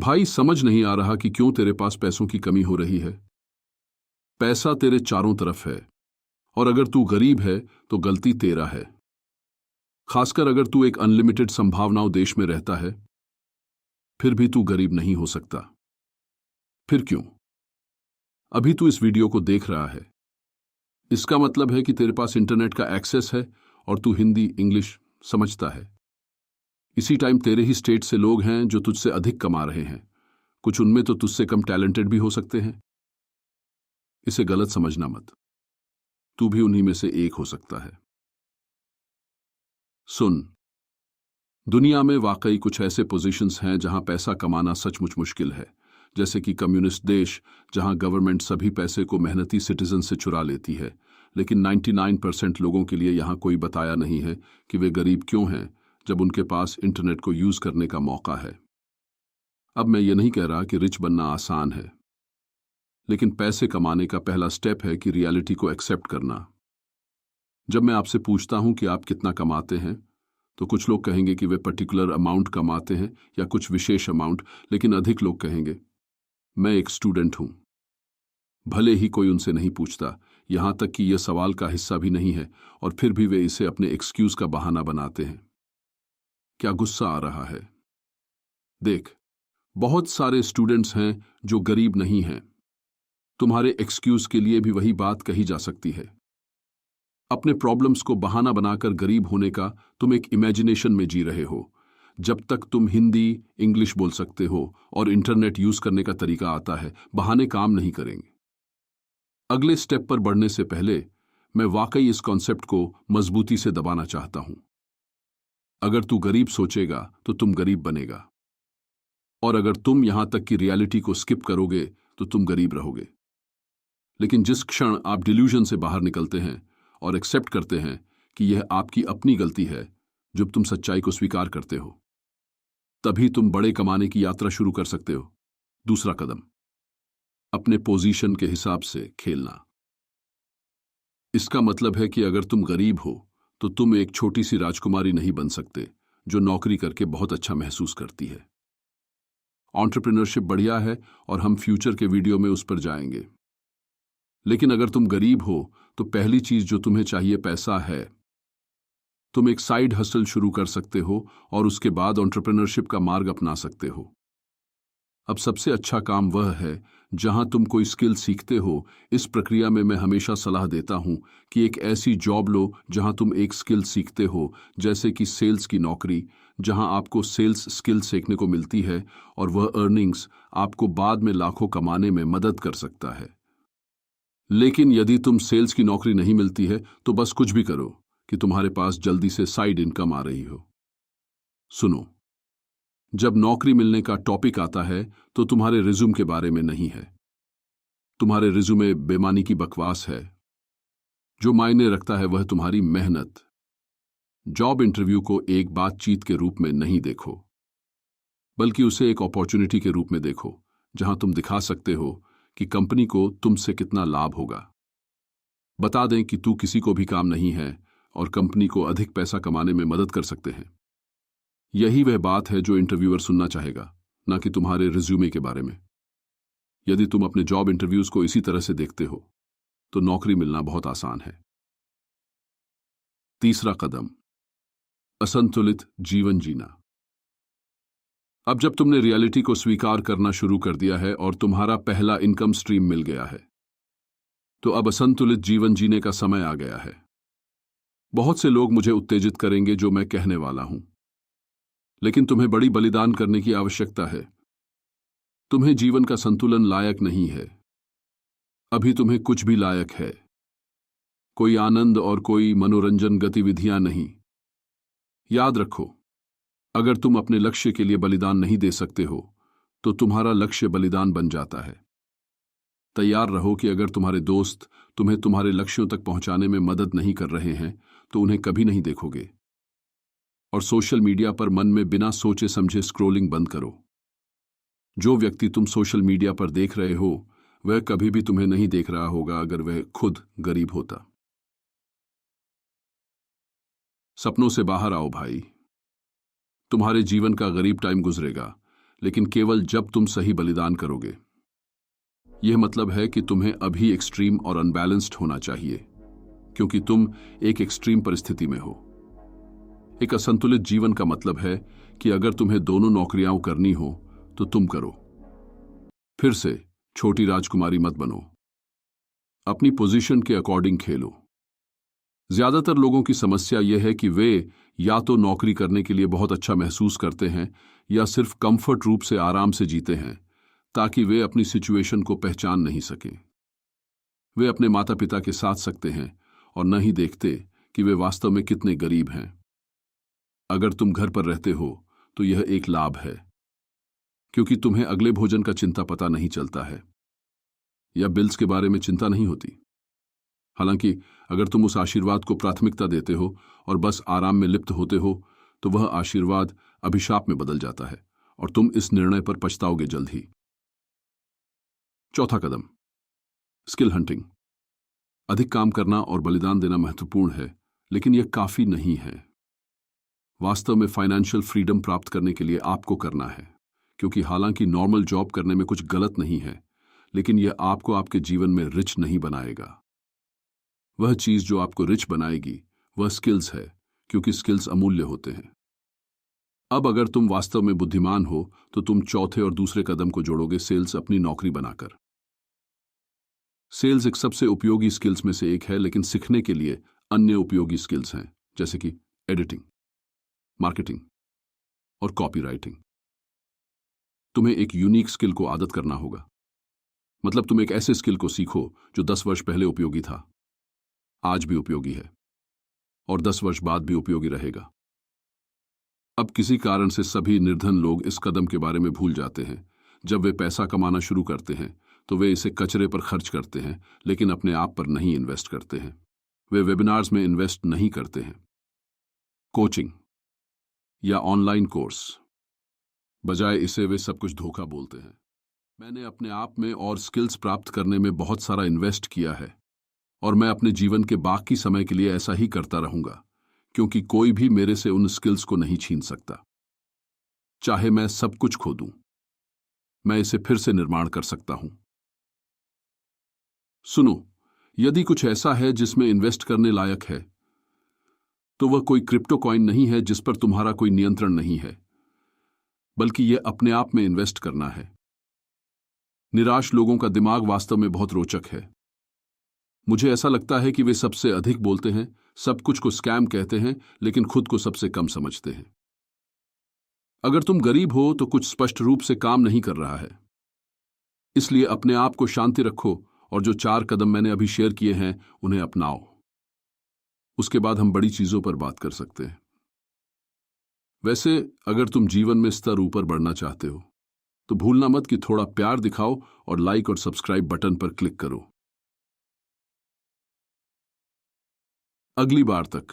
भाई समझ नहीं आ रहा कि क्यों तेरे पास पैसों की कमी हो रही है। पैसा तेरे चारों तरफ है, और अगर तू गरीब है तो गलती तेरा है। खासकर अगर तू एक अनलिमिटेड संभावनाओं देश में रहता है, फिर भी तू गरीब नहीं हो सकता। फिर क्यों? अभी तू इस वीडियो को देख रहा है, इसका मतलब है कि तेरे पास इंटरनेट का एक्सेस है और तू हिंदी इंग्लिश समझता है। इसी टाइम तेरे ही स्टेट से लोग हैं जो तुझसे अधिक कमा रहे हैं। कुछ उनमें तो तुझसे कम टैलेंटेड भी हो सकते हैं। इसे गलत समझना मत, तू भी उन्हीं में से एक हो सकता है। सुन, दुनिया में वाकई कुछ ऐसे पोजीशंस हैं जहां पैसा कमाना सचमुच मुश्किल है, जैसे कि कम्युनिस्ट देश, जहां गवर्नमेंट सभी पैसे को मेहनती सिटीजन से चुरा लेती है, लेकिन 99% लोगों के लिए यहां कोई बताया नहीं है कि वे गरीब क्यों हैं जब उनके पास इंटरनेट को यूज करने का मौका है। अब मैं ये नहीं कह रहा कि रिच बनना आसान है, लेकिन पैसे कमाने का पहला स्टेप है कि रियलिटी को एक्सेप्ट करना। जब मैं आपसे पूछता हूं कि आप कितना कमाते हैं, तो कुछ लोग कहेंगे कि वे पर्टिकुलर अमाउंट कमाते हैं या कुछ विशेष अमाउंट, लेकिन अधिक लोग कहेंगे मैं एक स्टूडेंट हूं। भले ही कोई उनसे नहीं पूछता, यहां तक कि यह सवाल का हिस्सा भी नहीं है, और फिर भी वे इसे अपने एक्सक्यूज का बहाना बनाते हैं। क्या गुस्सा आ रहा है? देख, बहुत सारे स्टूडेंट्स हैं जो गरीब नहीं हैं। तुम्हारे एक्सक्यूज के लिए भी वही बात कही जा सकती है। अपने प्रॉब्लम्स को बहाना बनाकर गरीब होने का तुम एक इमेजिनेशन में जी रहे हो। जब तक तुम हिंदी इंग्लिश बोल सकते हो और इंटरनेट यूज करने का तरीका आता है, बहाने काम नहीं करेंगे। अगले स्टेप पर बढ़ने से पहले मैं वाकई इस कॉन्सेप्ट को मजबूती से दबाना चाहता हूं। अगर तू गरीब सोचेगा तो तुम गरीब बनेगा, और अगर तुम यहां तक कि रियलिटी को स्किप करोगे तो तुम गरीब रहोगे। लेकिन जिस क्षण आप डिल्यूजन से बाहर निकलते हैं और एक्सेप्ट करते हैं कि यह आपकी अपनी गलती है, जब तुम सच्चाई को स्वीकार करते हो, तभी तुम बड़े कमाने की यात्रा शुरू कर सकते हो। दूसरा कदम, अपने पोजीशन के हिसाब से खेलना। इसका मतलब है कि अगर तुम गरीब हो तो तुम एक छोटी सी राजकुमारी नहीं बन सकते जो नौकरी करके बहुत अच्छा महसूस करती है। एंटरप्रेन्योरशिप बढ़िया है और हम फ्यूचर के वीडियो में उस पर जाएंगे, लेकिन अगर तुम गरीब हो तो पहली चीज जो तुम्हें चाहिए पैसा है। तुम एक साइड हसल शुरू कर सकते हो और उसके बाद एंटरप्रेन्योरशिप का मार्ग अपना सकते हो। अब सबसे अच्छा काम वह है जहां तुम कोई स्किल सीखते हो। इस प्रक्रिया में मैं हमेशा सलाह देता हूं कि एक ऐसी जॉब लो जहां तुम एक स्किल सीखते हो, जैसे कि सेल्स की नौकरी, जहां आपको सेल्स स्किल सीखने को मिलती है और वह अर्निंग्स आपको बाद में लाखों कमाने में मदद कर सकता है। लेकिन यदि तुम सेल्स की नौकरी नहीं मिलती है तो बस कुछ भी करो कि तुम्हारे पास जल्दी से साइड इनकम आ रही हो। सुनो, जब नौकरी मिलने का टॉपिक आता है तो तुम्हारे रिज्यूम के बारे में नहीं है। तुम्हारे रिज्यूमे बेमानी की बकवास है। जो मायने रखता है वह तुम्हारी मेहनत। जॉब इंटरव्यू को एक बातचीत के रूप में नहीं देखो, बल्कि उसे एक अपॉर्चुनिटी के रूप में देखो, जहां तुम दिखा सकते हो कि कंपनी को तुमसे कितना लाभ होगा। बता दें कि तू किसी को भी काम नहीं है और कंपनी को अधिक पैसा कमाने में मदद कर सकते हैं। यही वह बात है जो इंटरव्यूअर सुनना चाहेगा, ना कि तुम्हारे रिज्यूमे के बारे में। यदि तुम अपने जॉब इंटरव्यूज को इसी तरह से देखते हो तो नौकरी मिलना बहुत आसान है। तीसरा कदम, असंतुलित जीवन जीना। अब जब तुमने रियलिटी को स्वीकार करना शुरू कर दिया है और तुम्हारा पहला इनकम स्ट्रीम मिल गया है, तो अब असंतुलित जीवन जीने का समय आ गया है। बहुत से लोग मुझे उत्तेजित करेंगे जो मैं कहने वाला हूं, लेकिन तुम्हें बड़ी बलिदान करने की आवश्यकता है। तुम्हें जीवन का संतुलन लायक नहीं है। अभी तुम्हें कुछ भी लायक है, कोई आनंद और कोई मनोरंजन गतिविधियां नहीं। याद रखो, अगर तुम अपने लक्ष्य के लिए बलिदान नहीं दे सकते हो तो तुम्हारा लक्ष्य बलिदान बन जाता है। तैयार रहो कि अगर तुम्हारे दोस्त तुम्हें तुम्हारे लक्ष्यों तक पहुंचाने में मदद नहीं कर रहे हैं तो उन्हें कभी नहीं देखोगे। और सोशल मीडिया पर मन में बिना सोचे समझे स्क्रोलिंग बंद करो। जो व्यक्ति तुम सोशल मीडिया पर देख रहे हो वह कभी भी तुम्हें नहीं देख रहा होगा अगर वह खुद गरीब होता। सपनों से बाहर आओ भाई। तुम्हारे जीवन का गरीब टाइम गुजरेगा, लेकिन केवल जब तुम सही बलिदान करोगे। यह मतलब है कि तुम्हें अभी एक्सट्रीम और अनबैलेंस्ड होना चाहिए, क्योंकि तुम एक एक्सट्रीम परिस्थिति में हो। एक असंतुलित जीवन का मतलब है कि अगर तुम्हें दोनों नौकरियां करनी हो तो तुम करो। फिर से छोटी राजकुमारी मत बनो, अपनी पोजीशन के अकॉर्डिंग खेलो। ज्यादातर लोगों की समस्या यह है कि वे या तो नौकरी करने के लिए बहुत अच्छा महसूस करते हैं या सिर्फ कंफर्ट रूप से आराम से जीते हैं, ताकि वे अपनी सिचुएशन को पहचान नहीं सकें। वे अपने माता पिता के साथ सकते हैं और न ही देखते कि वे वास्तव में कितने गरीब हैं। अगर तुम घर पर रहते हो तो यह एक लाभ है, क्योंकि तुम्हें अगले भोजन का चिंता पता नहीं चलता है या बिल्स के बारे में चिंता नहीं होती। हालांकि अगर तुम उस आशीर्वाद को प्राथमिकता देते हो और बस आराम में लिप्त होते हो तो वह आशीर्वाद अभिशाप में बदल जाता है और तुम इस निर्णय पर पछताओगे जल्द ही। चौथा कदम, स्किल हंटिंग। अधिक काम करना और बलिदान देना महत्वपूर्ण है, लेकिन यह काफी नहीं है। वास्तव में फाइनेंशियल फ्रीडम प्राप्त करने के लिए आपको करना है, क्योंकि हालांकि नॉर्मल जॉब करने में कुछ गलत नहीं है, लेकिन यह आपको आपके जीवन में रिच नहीं बनाएगा। वह चीज जो आपको रिच बनाएगी वह स्किल्स है, क्योंकि स्किल्स अमूल्य होते हैं। अब अगर तुम वास्तव में बुद्धिमान हो तो तुम चौथे और दूसरे कदम को जोड़ोगे, सेल्स अपनी नौकरी बनाकर। सेल्स एक सबसे उपयोगी स्किल्स में से एक है, लेकिन सीखने के लिए अन्य उपयोगी स्किल्स हैं, जैसे कि एडिटिंग, मार्केटिंग और कॉपीराइटिंग। तुम्हें एक यूनिक स्किल को आदत करना होगा। मतलब तुम एक ऐसे स्किल को सीखो जो 10 वर्ष पहले उपयोगी था, आज भी उपयोगी है और 10 वर्ष बाद भी उपयोगी रहेगा। अब किसी कारण से सभी निर्धन लोग इस कदम के बारे में भूल जाते हैं। जब वे पैसा कमाना शुरू करते हैं तो वे इसे कचरे पर खर्च करते हैं, लेकिन अपने आप पर नहीं इन्वेस्ट करते हैं। वे वेबिनार्स में इन्वेस्ट नहीं करते हैं, कोचिंग या ऑनलाइन कोर्स। बजाय इसे वे सब कुछ धोखा बोलते हैं। मैंने अपने आप में और स्किल्स प्राप्त करने में बहुत सारा इन्वेस्ट किया है और मैं अपने जीवन के बाकी समय के लिए ऐसा ही करता रहूंगा, क्योंकि कोई भी मेरे से उन स्किल्स को नहीं छीन सकता। चाहे मैं सब कुछ खो दूं, मैं इसे फिर से निर्माण कर सकता हूं। सुनो, यदि कुछ ऐसा है जिसमें इन्वेस्ट करने लायक है तो वह कोई क्रिप्टो कॉइन नहीं है जिस पर तुम्हारा कोई नियंत्रण नहीं है, बल्कि यह अपने आप में इन्वेस्ट करना है। निराश लोगों का दिमाग वास्तव में बहुत रोचक है। मुझे ऐसा लगता है कि वे सबसे अधिक बोलते हैं, सब कुछ को स्कैम कहते हैं, लेकिन खुद को सबसे कम समझते हैं। अगर तुम गरीब हो तो कुछ स्पष्ट रूप से काम नहीं कर रहा है। इसलिए अपने आप को शांति रखो और जो 4 कदम मैंने अभी शेयर किए हैं उन्हें अपनाओ। उसके बाद हम बड़ी चीजों पर बात कर सकते हैं। वैसे अगर तुम जीवन में स्तर ऊपर बढ़ना चाहते हो तो भूलना मत कि थोड़ा प्यार दिखाओ और लाइक और सब्सक्राइब बटन पर क्लिक करो। अगली बार तक